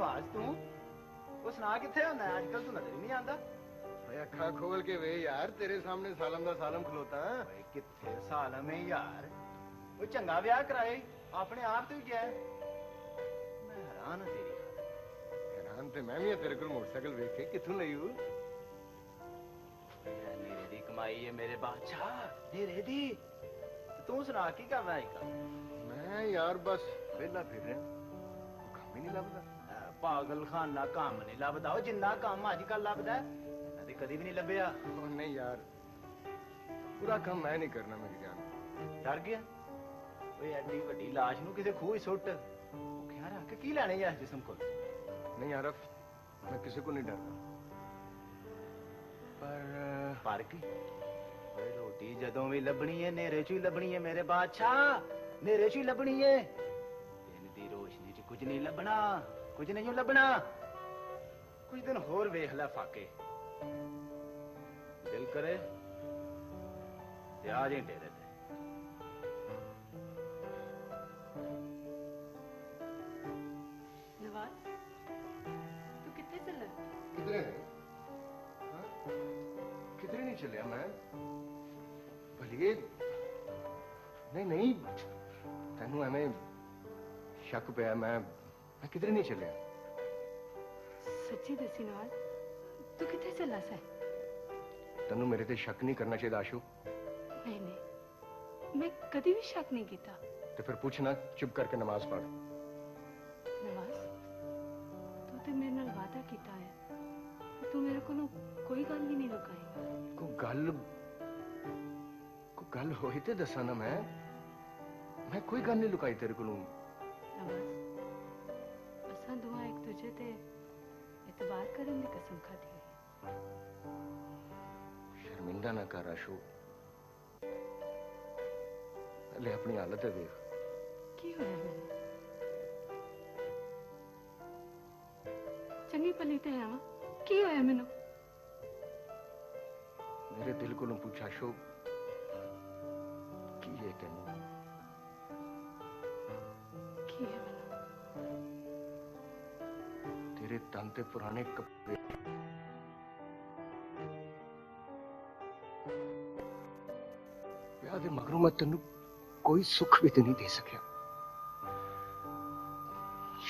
नवाज तू वो सुना किथे होना है आजकल तू नजर ही नहीं आता अखा खोल के वे यार तेरे सामने सालम दा सालम खलोता किथे सालम है यार वो चंगा ब्याह कराए अपने आप तो ही क्या है मैं हैरान हूं तेरी हैरान ते मैं भी तेरे को मोटरसाइकिल देख के किथों लई हूं मेरे दी कमाई है मेरे बादशाह मेरे दी तू सुना की कर रहा है मैं यार बस वेला फिर रहा काम ही नहीं लभदा पागल खाना काम नहीं लभदा जिन्ना काम अजकल लभदा है कदी भी नहीं लभया नहीं यार पूरा काम मैं नहीं करना मेरी जान डर गया ओए एडी वड्डी लाश नु किसे खूह सुट क्या रख की लेने या जिस्म को नहीं आरफ मैं किसी को नहीं डरता पर की ओए रोटी जदों भी लभनी है नेरे च ही लभनी है मेरे बादशाह नेरे च ही लभनी है दिन दी रोशनी च कुछ नहीं लभना कुछ नहीं लभना कुछ दिन होर वेख ले फाके दिल करे आ जाए तेरे ते नवाज तू कितने चल किधरे किधरे नहीं चलिया मैं भलिए नहीं नहीं तेनू एवें शक पिया मैं किधरे नहीं चलिया सच्ची दसी नवाज तू कितने चला सा तेनू मेरे ते शक नहीं करना चाहिए आशु नहीं नहीं मैं कभी भी शक नहीं किया तो फिर पूछना चुप करके नमाज पढ़ नवाज तू तो मेरे नाल वादा किया है तू मेरे को कोई गल भी नहीं लुकाएगा को गल होई ते दसा ना मैं कोई गल नहीं लुकाई तेरे को नवाज असा दुआ एक दूजे ते इतबार करने की कसम खाती है शर्मिंदा ना कर आशु ले अपनी हालत है देख की होया मैंने चंगी भली ते है की होया मैनू मेरे दिल को पूछा आशु की है तेनू की है मैनू तेरे तन ते पुराने कपड़े प्यादे मगरों मैं तेनू कोई सुख भी तो नहीं दे सकिया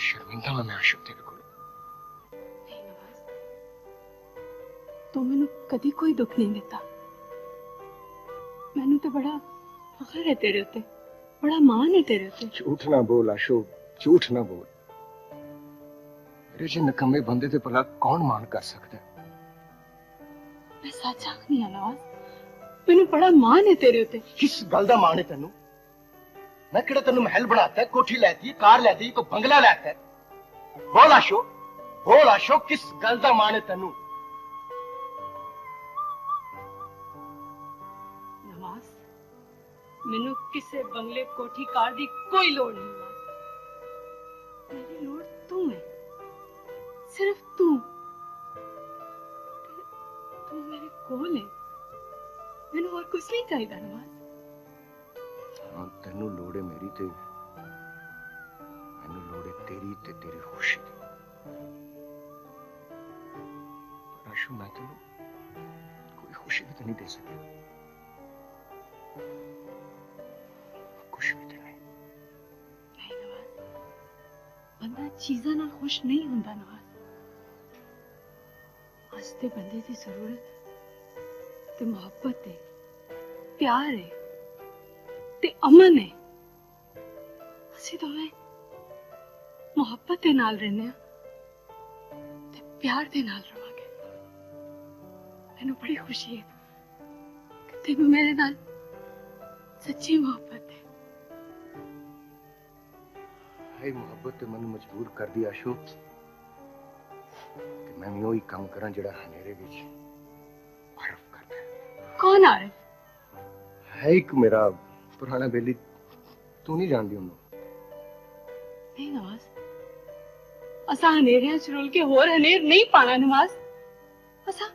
शर्मिंदा मैं आशु तेरे को नहीं नवाज तू मैनू कदी कोई दुख नहीं देता मैनू तो बड़ा फखर है तेरे उत्ते बड़ा मान है तेरे उत्ते झूठ ना बोल आशु झूठ ना बोल मेरे जे नकम्मे बंदे ते भला कौन मान कर सकता है मैं सच आखनी है नवाज मैनू बड़ा मान है तेरे उत्ते किस गल दा मान है तेनू मैं किहड़ा तेनू महल बनाता है कोठी लेती कार लेती कोई बंगला लेता है बोल आशो किस गल दा मान है तेनू नवाज मैनू किसे बंगले कोठी कार दी कोई लोड़ नहीं नवाज मेरी लोड़ तू है सिर्फ तू तू मेरे कोल है मैनू और कुछ नहीं चाहिए नवाज हाँ तेनू लोड़ है मेरी ते मैनू लोड़ है तेरी ते तेरी खुशी दी आशु मैं तेनू कोई खुशी भी तो नहीं दे सकी कुछ भी तो नहीं नवाज बंदा चीज़ां नाल खुश नहीं हुंदा नवाज आज ते बंदे दी जरूरत ते मोहब्बत है प्यार है ते अमन है असी दोवें मोहब्बत दे नाल रहने ते प्यार दे नाल रवांगे मैनू बड़ी खुशी है कि तेनू मेरे नाल सच्ची मोहब्बत है हाय मोहब्बत ते मन मजबूर कर दी आशु कि मैं भी वही काम करा जड़ा हनेरे विच आरफ करता है कौन आरिफ है एक मेरा पुराना बेली तू नहीं जानती उन्होंने नहीं नवाज असा हनेरियां च रुल के होर हनेर नहीं पाना नवाज असा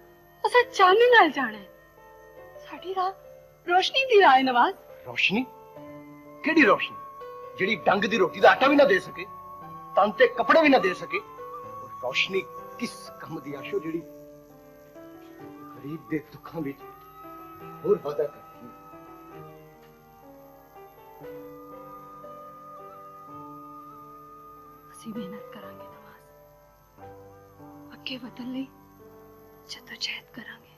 असा चानन नाल जाना है साडी राह रोशनी दी राह है नवाज रोशनी केड़ी रोशनी जेड़ी डंग दी रोटी दा आटा भी ना दे सके तन ते कपड़े भी ना दे सके ਰੌਸ਼ਨੀ ਕਿਸ ਕੰਮ ਦੀ ਆਸ਼ੋ ਜਿਹੜੀ ਗਰੀਬ ਦੇ ਦੁੱਖਾਂ ਵਿੱਚ ਹੋਰ ਵਾਧਾ ਕਰਦੀ ਹੈ। ਅਸੀਂ ਮਿਹਨਤ ਕਰਾਂਗੇ ਨਵਾਜ਼, ਅੱਗੇ ਵਧਣ ਲਈ ਜਦੋਜਹਿਦ ਕਰਾਂਗੇ,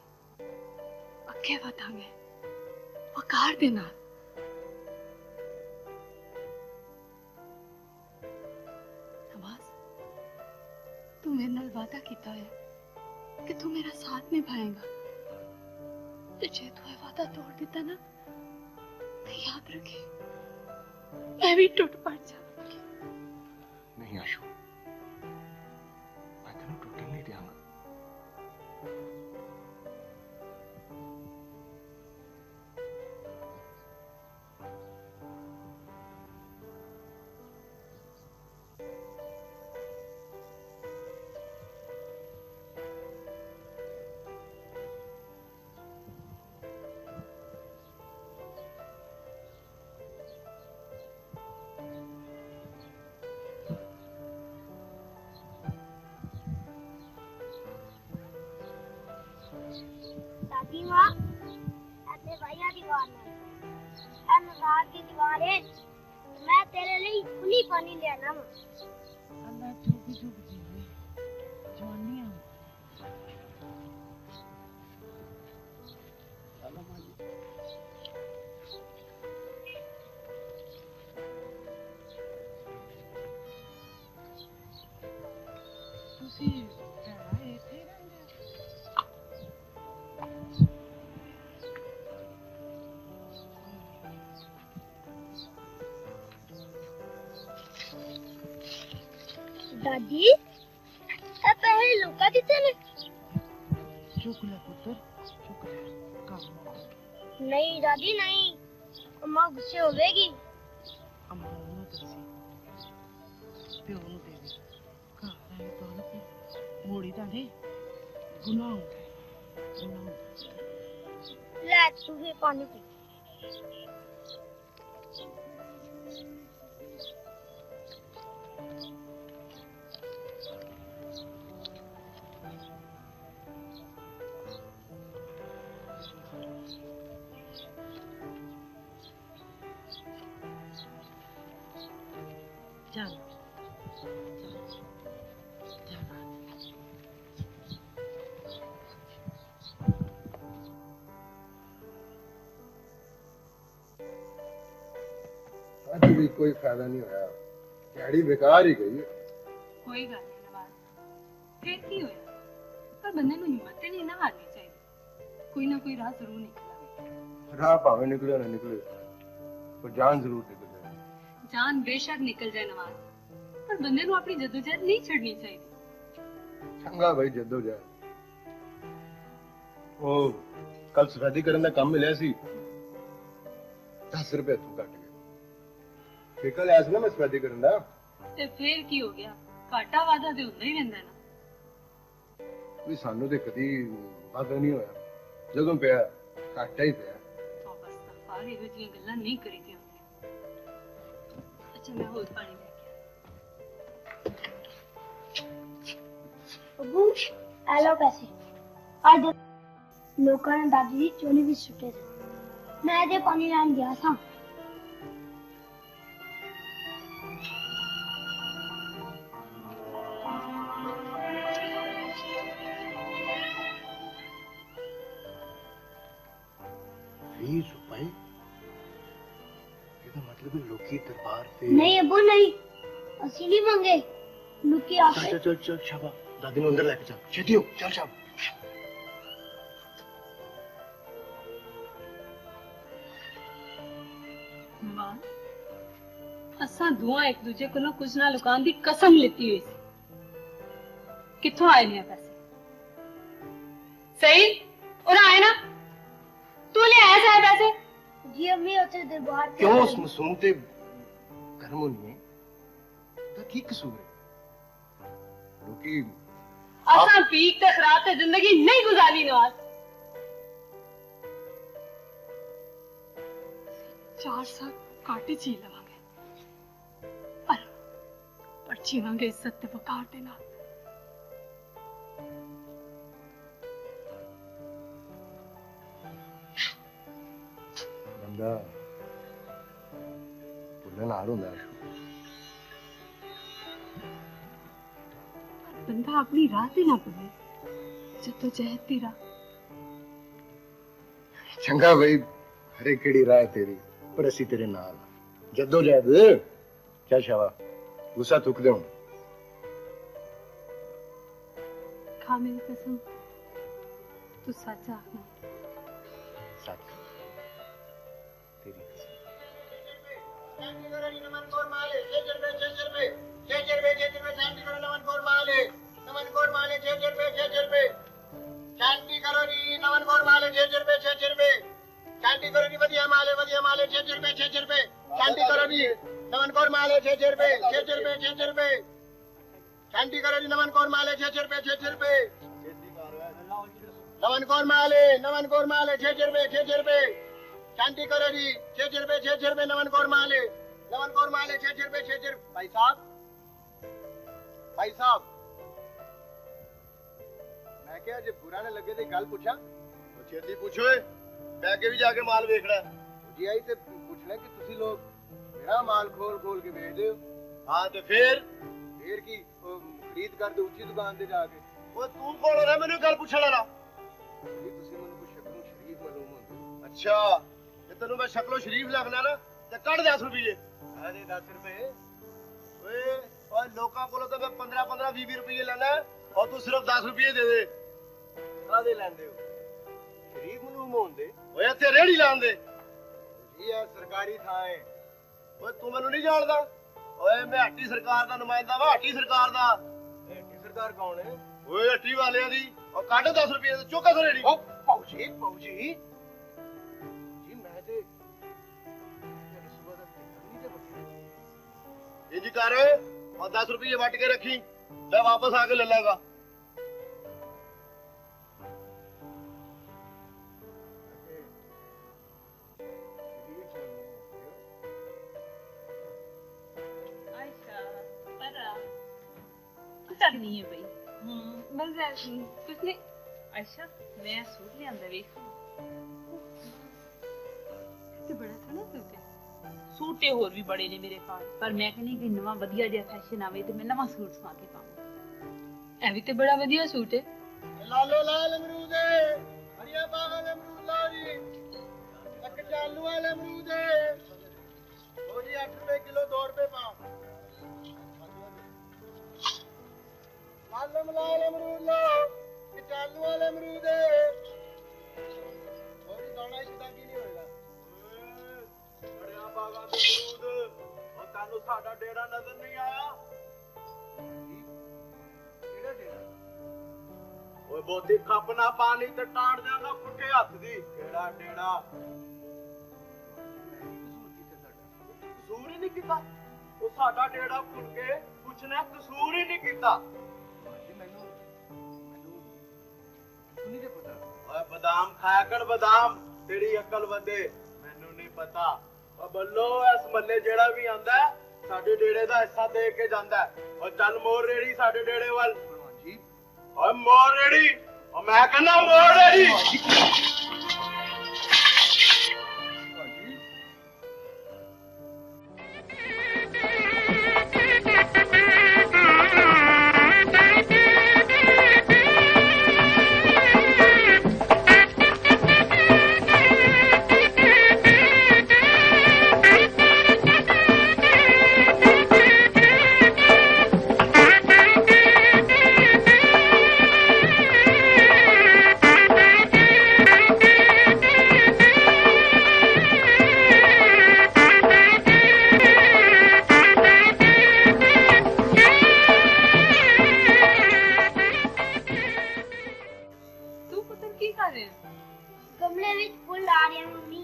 ਅੱਗੇ ਵਧਾਂਗੇ ਵਕਾਰ ਦੇ ਨਾਲ। ਨਵਾਜ਼, ਤੂੰ ਮੇਰੇ ਨਾਲ ਵਾਅਦਾ ਕੀਤਾ ਹੈ ਕਿ ਤੂੰ ਮੇਰਾ ਸਾਥ ਨਿਭਾਏਗਾ, ਤੇ ਜੇ ਤੂੰ ਇਹ ਵਾਅਦਾ ਤੋੜ ਦਿੱਤਾ ਨਾ ਤੇ ਯਾਦ ਰੱਖੀ ਮੈਂ ਵੀ ਟੁੱਟ ਪੜ ਜਾਵਾਂਗੀ। ਨਹੀਂ ਆਸ਼ੂ, ਮੈਂ ਤੈਨੂੰ ਟੁੱਟਣ ਨਹੀਂ ਦਿਆਂਗਾ। दादी माँ ऐसे भैया दीवार में है मजाक की दीवार है। मैं तेरे लिए खुली पानी ले आना माँ। अल्लाह चुप चुप जीवे जवानी आ ਤੁਸੀਂ ਰਹਿਣਾ ਇੱਥੇ ਰਹਿੰਦੇ दादी ये पहले लुका दिते ने। चुक ले पुत्र चुक ले काम नहीं दादी नहीं, अम्मा गुस्से होवेगी। अम्मा ਨੂੰ ਦੱਸੀ ਪਿਓ ਨੂੰ ਦੇ ਦੇ ਘਰ ਆਏ ਦੌਲਤ ਮੋੜੀ ਤਾਂ ਨਹੀਂ ਗੁਨਾਹ ਹੁੰਦਾ ले तू भी पानी पी। ਚੱਲ ਅੱਜ ਵੀ ਕੋਈ ਫਾਇਦਾ ਨਹੀਂ ਹੋਇਆ, ਦਿਹਾੜੀ ਬੇਕਾਰ ਹੀ ਗਈ। ਕੋਈ ਗੱਲ ਨਹੀਂ ਨਵਾਜ਼, ਫਿਰ ਕੀ ਹੋਇਆ, ਪਰ ਬੰਦੇ ਨੂੰ ਹਿੰਮਤ ਤੇ ਨਹੀਂ ਨਾ ਹਾਰਨੀ ਚਾਹੀਦੀ, ਕੋਈ ਨਾ ਕੋਈ ਰਾਹ ਜ਼ਰੂਰ ਨਿਕਲਾਂਗੇ। ਰਾਹ ਭਾਵੇਂ ਨਿਕਲੇ ਨਾ ਨਿਕਲੇ, ਪਰ ਜਾਨ ਜ਼ਰੂਰ ਨਿਕਲ ਜਾਏ। ਜਾਨ ਬੇਸ਼ੱਕ ਨਿਕਲ ਜਾਏ ਨਵਾਜ਼, ਪਰ ਬੰਦੇ ਨੂੰ ਆਪਣੀ ਜਦੋਜਹਿਦ ਨਹੀਂ ਛੱਡਣੀ ਚਾਹੀਦੀ। ਚੰਗਾ ਭਾਈ ਜੱਦੋ ਜਾ। ਉਹ ਕੱਲ ਸਫੈਦੀ ਕਰਨ ਦਾ ਕੰਮ ਮਿਲਿਆ ਸੀ, 10 ਰੁਪਏ ਤੂੰ ਕੱਟ ਗਏ। ਠੇਕਾ ਲਿਆ ਸੀ ਨਾ ਮੈਂ ਸਫੈਦੀ ਕਰਨ ਦਾ। ਤੇ ਫਿਰ ਕੀ ਹੋ ਗਿਆ, ਘਾਟਾ ਵਾਧਾ ਤੇ ਹੁੰਦਾ ਹੀ ਰਹਿੰਦਾ ਨਾ। ਵੀ ਸਾਨੂੰ ਤੇ ਕਦੀ ਵਾਧਾ ਨਹੀਂ ਹੋਇਆ, ਜਦੋਂ ਪਿਆ ਘਾਟਾ ਹੀ ਪਿਆ। ਤਾਂ ਬਸ ਤਾਂ ਇਹੋ ਜਿਹੀਆਂ ਗੱਲਾਂ ਨਹੀਂ ਕਰੀਦੀਆਂ ਹੁੰਦੀਆਂ। ਅੱਛਾ ਮੈਂ ਹੋਰ ਪਾਣੀ ਲੈ ਕੇ अबू हेलो पैसे आज लोगों ने दादी की चोली भी सुटे थे। मैं जे पानी लान गया था। ₹20 ਇਹਦਾ ਮਤਲਬ ਲੋਕੀ ਦਰਬਾਰ ਤੇ नहीं अबू नहीं, असली नहीं मांगे लुकी आके। ਚੱਲ ਚੱਲ ਚੱਲ ਸ਼ਾਬਾ, ਦਾਦੀ ਨੂੰ ਅੰਦਰ ਲੈ ਕੇ ਚੱਲ, ਛੇਤੀ ਹੋ ਚੱਲ ਸ਼ਾਬ। ਨਵਾਜ਼, ਅਸਾਂ ਦੋਵਾਂ ਇੱਕ ਦੂਜੇ ਕੋਲੋਂ ਕੁਝ ਨਾ ਲੁਕਾਉਣ ਦੀ ਕਸਮ ਲਿੱਤੀ ਹੋਈ ਸੀ। ਕਿੱਥੋਂ ਆਏ ਨੇ ਇਹ ਪੈਸੇ? ਸਹੀ ਉਹਨਾਂ ਆਏ ਨਾ, ਤੂੰ ਲੈ ਆਇਆ ਸਾਰੇ ਪੈਸੇ? जी अम्मी उसे दरबार पे ਕਿਉਂ ਉਸ ਮਾਸੂਮ ਤੇ ਗਰਮ ਹੋਣੀ ਹੈ? ਤਾਂ ਕੀ ਕਸੂਰ ਹੈ? ਲੋਕੀ ਅਸਾਂ ਪੀਕ ਤੇ ਖਰਾਬ ਤੇ ਜ਼ਿੰਦਗੀ ਨਹੀਂ ਗੁਜ਼ਾਰੀ ਨਵਾਜ਼। 4 ਸਾਲ ਕਾਟੇ ਜੀ ਲਵਾਂਗੇ, ਪਰ ਜੀਵਾਂਗੇ ਇੱਜ਼ਤ ਤੇ ਵਕਾਰ ਦੇ ਨਾਲ। ਬੰਦਾ ਭੁੱਲਣਹਾਰ ਹੁੰਦਾ ਹੈ। ਬੰਦਾ ਆਪਣੀ ਰਾਹ ਤੇ ਨਾ ਭੁੱਲੇ, ਜਦੋਂ ਜਹਿਦ ਦੀ ਰਾਹ। ਚੰਗਾ ਬਈ, ਹਰੇ ਕਿਹੜੀ ਰਾਹ ਤੇਰੀ, ਪਰ ਅਸੀਂ ਤੇਰੇ ਨਾਲ ਜੱਦੋ ਜਹਿਦ। ਚੱਲ ਸ਼ਾਬਾ, ਗੁੱਸਾ ਥੁੱਕ ਦੇ ਹੁਣ। खा मेरी कसम, तू सच आखना। सच तेरी कसम। शांति करो जी। नमन कौर माले 6 रुपए 6 रुपए। नमन कौर माले 6 रुपए 6 रुपए। शांति करो जी। 6 रुपए 6 रुपए। नमन कौर माले 6 रुपए 6 रुपए। भाई साहब मैं क्या जे बुरा ना लगे तो गल पूछा। ਛੇਤੀ ਪੁੱਛੋ, ਮੈਂ ਅੱਗੇ ਵੀ ਜਾ ਕੇ ਮਾਲ ਵੇਖਣਾ। जी आई तो पूछना कि तुसी लोग मेरा माल खोल के बेच दो। ਹਾਂ ਤੇ ਫੇਰ फिर की खरीद कर दो उच्ची दुकान से जाके। ਉਹ ਤੂੰ ਕੋਲ ਰਹਿ, ਮੈਨੂੰ ਗੱਲ ਪੁੱਛਣ ਵਾਲਾ। जी तुसी मैनू कोई शक्लों शरीफ मालूम होंदे। ਅੱਛਾ, ਜੇ ਤੈਨੂੰ ਮੈਂ ਸ਼ਕਲੋਂ ਸ਼ਰੀਫ ਲੱਗਣਾ ਨਾ ਤੇ ਕੱਢ 10 ਰੁਪਏ। अरे 10 रुपए। ਓਏ ਲੋਕਾਂ ਕੋਲੋਂ ਤਾਂ ਮੈਂ 15 20 ਰੁਪਏ ਲੈਣਾ, ਔਰ ਤੂੰ ਸਿਰਫ 10 ਰੁਪਏ ਦੇ ਦੇ। कादे लैंदे हो? शरीफ मालूम होंदे। ਓਏ ਇੱਥੇ ਰੇੜੀ ਲਾਉਣ ਦੇ। जी है सरकारी थां है। ਓਏ ਤੂੰ ਮੈਨੂੰ ਨਹੀਂ ਜਾਣਦਾ। ਓਏ ਮੈਂ ਹੱਟੀ ਸਰਕਾਰ ਦਾ ਨੁਮਾਇੰਦਾ ਵਾ, ਹੱਟੀ ਸਰਕਾਰ ਦਾ। एटी सरकार कौन है? ਓਏ ਹੱਟੀ ਵਾਲਿਆਂ ਦੀ। ਔਰ ਕੱਢ 10 ਰੁਪਏ ਤੇ ਚੁੱਕ ਕੇ ਰੇੜੀ। ओ पाउजी जी मैं ते तेरी सुबह दा नहीं ते बटी। ਇੰਜ ਕਰ, ਔਰ 10 ਰੁਪਏ ਵੱਟ ਕੇ ਰੱਖੀ, ਮੈਂ ਵਾਪਸ ਆ ਕੇ ਲੈ ਲਾਂਗਾ। आयशा परा करनी है भाई। बस कुछ नहीं। आयशा मैं सूट लियांदा वेख। ते बड़ा सोहना सूट है। सूटे होर भी बड़े ने मेरे पास, पर मैं कहनी कि नवा वधिया जिहा फैशन आवे ते मैं नवा सूट सवा के पावां। ए भी ते बड़ा वधिया सूट है। लालो लाल अमरूद है, हरिया पागल अमरूद ला जी। एक चालू वाले अमरूद है। ओ जी 8 रुपए किलो 2 रुपए पाव। लाल अमरूद लो, एक चालू वाले अमरूद है। और जी दाना इतना की नहीं होएगा। ਬੜਿਆ ਬਾਗਾਂ ਦੇ ਅਮਰੂਦ, ਉਹ ਤੁਹਾਨੂੰ ਸਾਡਾ ਡੇਰਾ ਨਜ਼ਰ ਨਹੀਂ ਆਇਆ? केड़ा डेरा? ਓਏ ਬਹੁਤੀ ਖੱਪ ਨਾ ਪਾਣੀ ਤੇ ਟਾੜ ਜਾਗਾ ਪੁੱਠੇ ਹੱਥ ਦੀ। ਕਿਹੜਾ ਡੇਰਾ? ਕਸੂਰ ਹੀ ਨਹੀਂ ਕੀਤਾ। ਉਹ ਸਾਡਾ ਡੇਰਾ ਖੁੱਲ ਕੇ ਪੁੱਛਣਾ ਕਸੂਰ ਹੀ ਨਹੀਂ ਕੀਤਾ। जी मैनू नहीं दे पता। ਓਏ ਬਦਾਮ ਖਾਇਆ ਕਰ ਬਦਾਮ, ਤੇਰੀ ਅਕਲ ਵਧੇ। ਮੈਨੂੰ ਨਹੀਂ ਪਤਾ। ਓ ਬੱਲੋ, ਇਸ ਮੱਲੇ ਜਿਹੜਾ ਵੀ ਆਂਦਾ ਸਾਡੇ ਡੇਰੇ ਦਾ ਹਿੱਸਾ ਦੇ ਕੇ ਜਾਂਦਾ। ਓ ਚੱਲ ਮੋਰ ਰੇੜੀ ਸਾਡੇ ਡੇਰੇ ਵੱਲ। जी ਓਏ ਮੋਰ ਰੇੜੀ, ਓ ਮੈਂ ਕਹਿੰਦਾ ਮੋਰ ਰੇੜੀ। तू पुत्र की कर रहे हैं? गमले विच फुल आ रहे हैं मम्मी।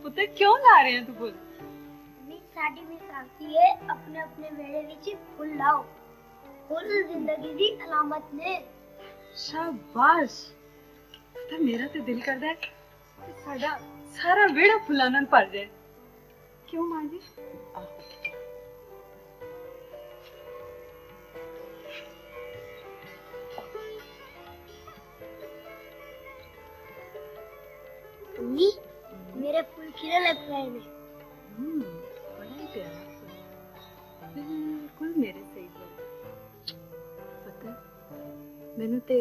पुत्र क्यों ला रहे हैं तू फुल? मम्मी साडी मिस आती है अपने अपने वेड़े विच फुल लाओ। फुल जिंदगी दी अलामत ने। शाबाश। पुत्र मेरा तो दिल करदा है कि साडा सारा वेड़ा फुल्लां नाल भर जाए। क्यों मां जी? मम्मी ਮੈਨੂੰ ਤੇ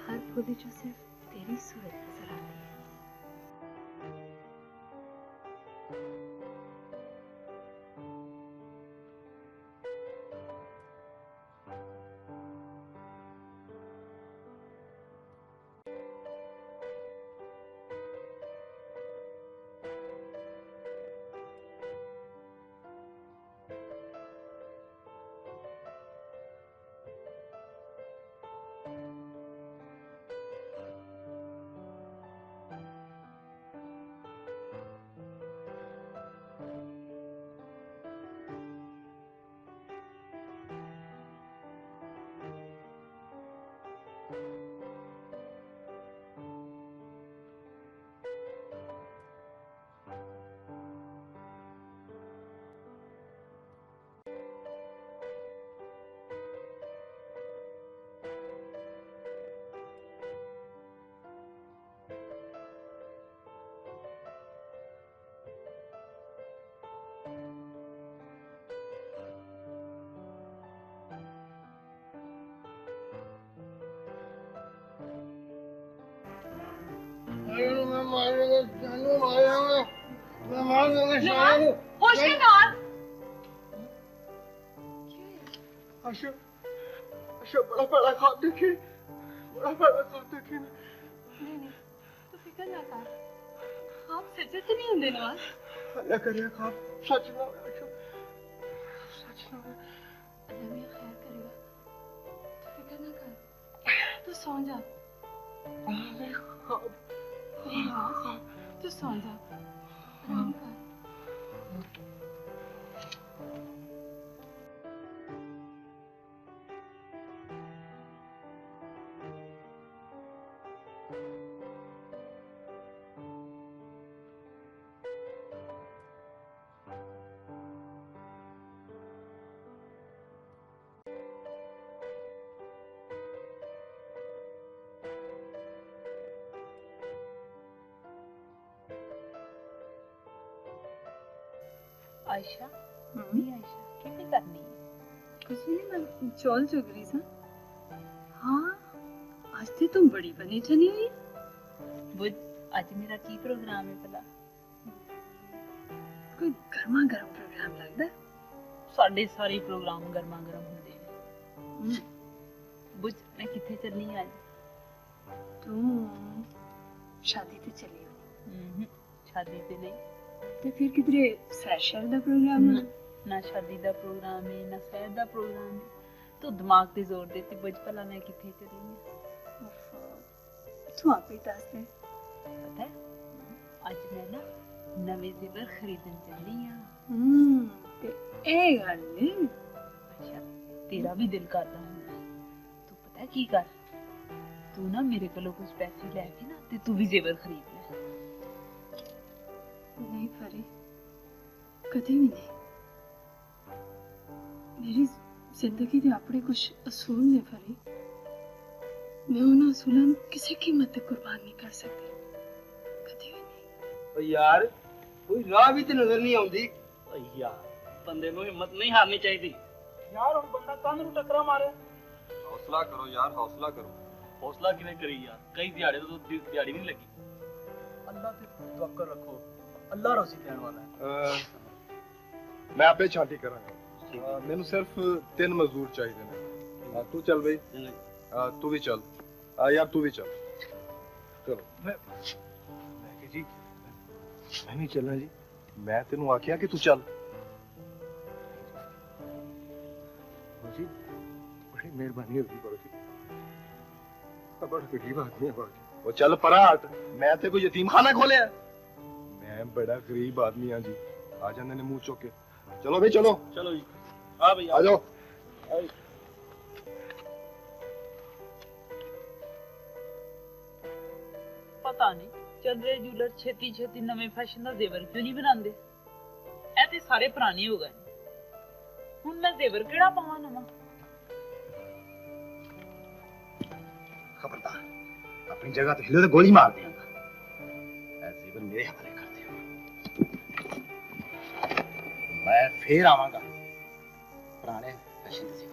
ਹਰ ਫੁੱਲ ਚੋਂ ਸਿਰਫ ਤੇਰੀ ਸੂਰਤ ਨਜ਼ਰ ਆਉਂਦੀ ਹੈ। मैं मारूंगा जानू मारूंगा मैं मार दूंगा शायद होश के कार अशो अशो बड़ा बड़ा ख्वाब देखे बड़ा बड़ा ख्वाब देखे नहीं नहीं तू फिक्र ना कर ख्वाब सच्चे तो नहीं होंगे नवाज अल्लाह करे ख्वाब सच ना हो अशो सच ना हो अल्लाह मियां खैर करेगा तू फिक्र ना कर तू सो जा ख्वाब नवाज तू सो जा आराम कर आयशा मम्मी आयशा कितनी करनी है? कुछ नहीं मैं चौल चुग रही था। हाँ आज तो तुम बड़ी बनी ठनी हुई बुझ आज मेरा की प्रोग्राम है भला? कोई गर्मा गर्म प्रोग्राम लगता है। साढ़े सारे प्रोग्राम गर्मा गर्म होंगे ने। बुझ मैं किथे चलनी है आज? तुम शादी ते चली हो शादी ते नहीं ते फिर किधरे फ्रेशर दा प्रोग्राम है? ना शादी दा प्रोग्राम है ना सैर दा प्रोग्राम है। तो दिमाग ते जोर दे ते बुझ भला मैं किथे चली है? तू आप ही दस दे। पता है आज मैं ना नवे जेवर खरीदन चली ते ए गल नहीं। अच्छा तेरा भी दिल करदा होंदा तू पता है की कर तू ना मेरे कोलों कुछ पैसे लेके ना ते तू भी जेवर खरीद ले। नहीं परी कभी भी नहीं। मेरी जिंदगी दे अपने कुछ असूल ने परी मैं उन असूलों ਨੂੰ ਕਿਸੇ ਕੀਮਤ ਤੇ ਕੁਰਬਾਨ ਨਹੀਂ ਕਰ ਸਕਦੀ ਕਦੀ ਵੀ ਨਹੀਂ। ओ यार कोई राह भी ते नजर नहीं आउंदी। ਓ ਯਾਰ ਬੰਦੇ ਨੂੰ ਹਿੰਮਤ ਨਹੀਂ ਹਾਰਨੀ ਚਾਹੀਦੀ ਯਾਰ ਹੁਣ ਬੰਦਾ ਕੰਨ ਨੂੰ ਟੱਕਰਾ ਮਾਰੇ ਹੌਸਲਾ ਕਰੋ ਯਾਰ ਹੌਸਲਾ ਕਰੋ ਹੌਸਲਾ ਕਿਵੇਂ ਕਰੀ ਯਾਰ ਕਈ ਦਿਹਾੜੇ ਤੋਂ ਦਿਹਾੜੀ ਨਹੀਂ ਲੱਗੀ ਅੱਲਾ ਤੇ ਤਵੱਕਲ ਰੱਖੋ ਅੱਲਾ ਰੋਜ਼ੀ ਦੇਣ ਵਾਲਾ ਹੈ ਮੈਂ ਆਪੇ ਛਾਂਟੀ ਕਰਾਂਗਾ ਮੈਨੂੰ ਸਿਰਫ 3 ਮਜ਼ਦੂਰ ਚਾਹੀਦੇ ਨੇ ਤੂੰ ਚੱਲ ਬਈ ਤੂੰ ਵੀ ਚੱਲ ਯਾਰ ਤੂੰ ਵੀ ਚੱਲ ਚਲੋ ਮੈਂ ਕਿ ਜੀ ਮੈਂ ਨਹੀਂ ਚੱਲਣਾ ਜੀ ਮੈਂ ਤੈਨੂੰ ਆਖਿਆ ਕਿ ਤੂੰ ਚੱਲ जी बड़ी मेहरबानी होगी बाबू जी बड़ा गरीब आदमी है बाबू जी वो चल परा हट मैं ते कोई यतीम खाना खोलिया मैं बड़ा गरीब आदमी हां जी आ जाने ने मुंह चुक के चलो भाई चलो चलो जी हाँ भैया आ जाओ पता नहीं चंद्रे जूलर छेती छेती नवे फैशन दा जेवर क्यों नहीं बनांदे ऐ ते सारे पुराने हो गए हुन मैं जेवर केड़ा पावां नवा खबरदार अपनी जगह तो हिले तो गोली मार देगा ऐसे पर मेरे हवाले कर दे मैं फिर आवांगा पुराने फैशन से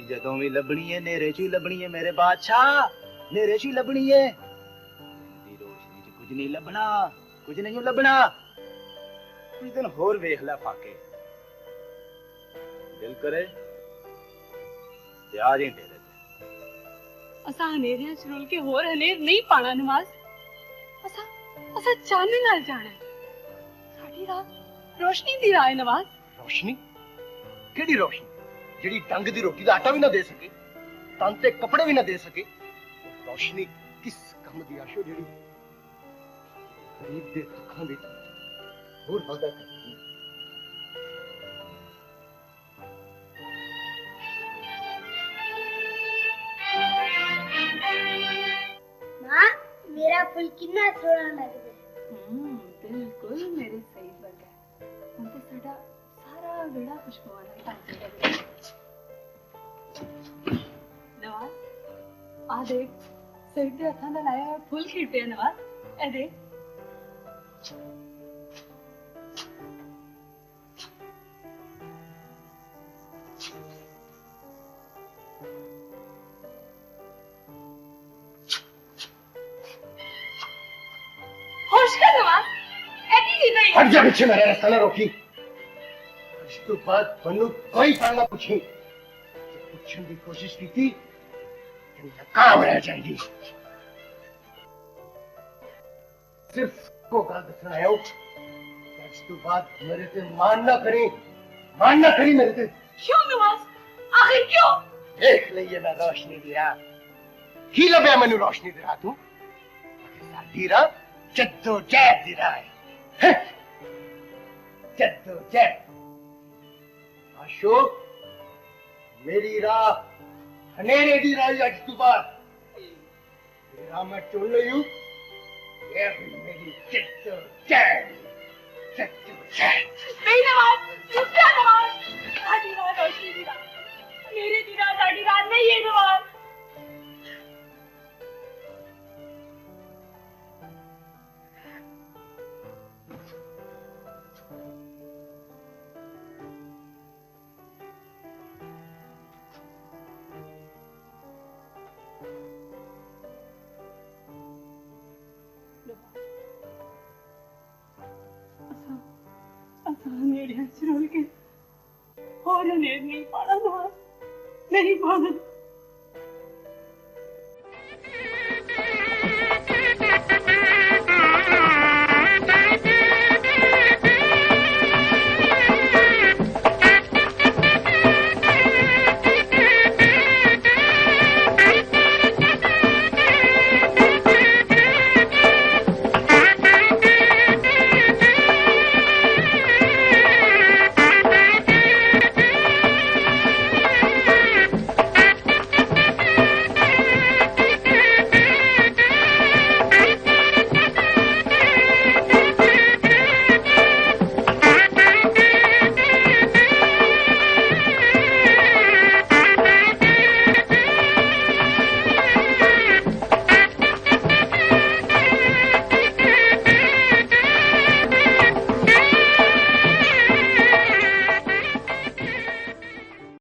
ਜਦੋਂ ਵੀ ਲੱਭਣੀ ਏ ਨੇਰੇ 'ਚ ਹੀ ਲੱਭਣੀ ਏ ਮੇਰੇ ਬਾਦਸ਼ਾਹ, ਨੇਰੇ 'ਚ ਹੀ ਲੱਭਣੀ ਏ। ਦੀ ਰੋਸ਼ਨੀ 'ਚ ਕੁਝ ਨਹੀਂ ਲੱਭਣਾ, ਕੁਝ ਨਹੀਂ ਲੱਭਣਾ। ਕੁਝ ਦਿਨ ਹੋਰ ਵੇਖ ਲੈ ਫਾਕੇ, ਦਿਲ ਕਰੇ ਤੇ ਆ ਜਾਈਂ ਡੇਰੇ ਤੇ। ਅਸਾਂ ਹਨੇਰਿਆਂ 'ਚ ਰੁਲ ਕੇ ਹੋਰ ਹਨੇਰ ਨਹੀਂ ਪਾਣਾ ਨਵਾਜ਼। ਅਸਾਂ ਚਾਨਣੇ ਨਾਲ ਜਾਣਾ ਹੈ। ਸਾਡੀ ਰਾਹ ਰੋਸ਼ਨੀ ਦੀ ਰਾਹ ਹੈ ਨਵਾਜ਼। ਰੋਸ਼ਨੀ? ਕਿਹੜੀ ਰੋਸ਼ਨੀ? ਜਿਹੜੀ ਡੰਗ ਦੀ ਰੋਟੀ ਦਾ ਆਟਾ ਵੀ ਨਾ ਦੇ ਸਕੇ, ਤਨ ਤੇ ਕੱਪੜੇ ਵੀ ਨਾ ਦੇ ਸਕੇ। ਰੋਸ਼ਨੀ ਕਿਸ ਕੰਮ ਦੀ ਆਸ਼ੋ ਜਿਹੜੀ ਗਰੀਬ ਦੇ ਦੁੱਖਾਂ ਵਿੱਚ ਹੋਰ ਵਾਧਾ ਕਰਦੀ ਹੈ। माँ मेरा फूल कितना सोहना लगता है। बिल्कुल मेरे सही वर्गा। हम तो साडा सारा बेड़ा खुशबू वाला ताजे लगे। नवाज आ देख सही ते हथा नाल लाया होया फुल खिड़ते हैं नवाज। ए देख होश कर नवाज। ऐसी नहीं नहीं हट जा पीछे, मेरा रास्ता ना रोकी। इस तो बाद मनु कोई सवाल ना पूछी। पूछने की कोशिश की थी तो नाकाम रह जाएगी। सिर्फ को गल दसना है इस तो बाद मेरे से मान ना करी मेरे से। क्यों नवाज? आखिर क्यों? देख लइए मैं रोशनी दिया की लभ्या मैनू रोशनी दिया तू साडी राह जद्दोजहद दी राह है। जद्दोजहद अशोक मेरी राह हनेरे दी राह अज तू बाद मेरी राह मैं चुन लई हूं। ये हुई मेरी जद्दोजहद। नहीं नवाज रुक जा नवाज। साडी राह रोशनी दी राह मेरी दी राह साडी राह नहीं है नवाज। हनेरियां च रुल के और हनेर नहीं पाना नवाज, नहीं पाना।